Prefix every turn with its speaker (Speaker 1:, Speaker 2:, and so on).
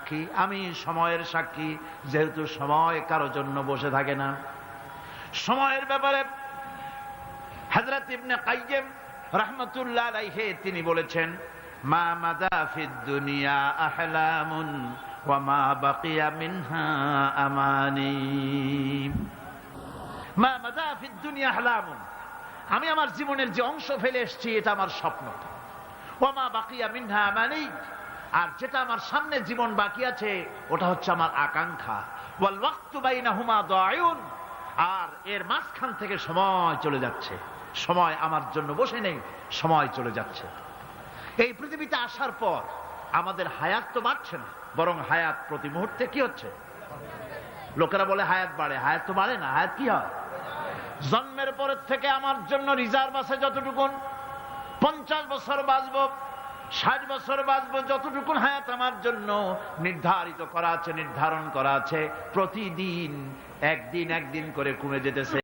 Speaker 1: সাক্ষী, আমি সময়ের সাক্ষী, যেহেতু সময় কারো জন্য বসে থাকে না। সময়ের ব্যাপারে হযরত ইবনে কাইয়্যিম রাহমাতুল্লাহ আলাইহি তিনি বলেছেন, মা মাদা ফিদ দুনিয়া আহলামুন ওয়া মা বাকিয়া মিনহা আমানি। মা মাদা ফিদ দুনিয়া আহলামুন, আমি আমার জীবনের যে অংশ ফেলে এসেছি এটা আমার স্বপ্ন। ওয়া মা বাকিয়া মিনহা আমানি, আর যেটা আমার সামনে জীবন বাকি আছে ওটা হচ্ছে আমার আকাঙ্ক্ষা। ওয়াল ওয়াক্তু বাইনাহুমা দায়ুন, আর এর মাঝখান থেকে সময় চলে যাচ্ছে। সময় আমার জন্য বসে নেই, সময় চলে যাচ্ছে। এই পৃথিবীতে আসার পর আমাদের হায়াত তো বাড়ছে না, বরং হায়াত প্রতি মুহূর্তে কি হচ্ছে? লোকেরা বলে হায়াত বাড়ে, হায়াত তো বাড়ে না। হায়াত কি হয়? জন্মের পরের থেকে আমার জন্য রিজার্ভ আছে যতটুকুন, 50 বছর বাঁচবো, 60 বছর বাঁচবো, যতটুকুন হায়াত আমার জন্য নির্ধারিত করা আছে, নির্ধারণ করা আছে, প্রতিদিন একদিন একদিন করে কমে যেতেছে।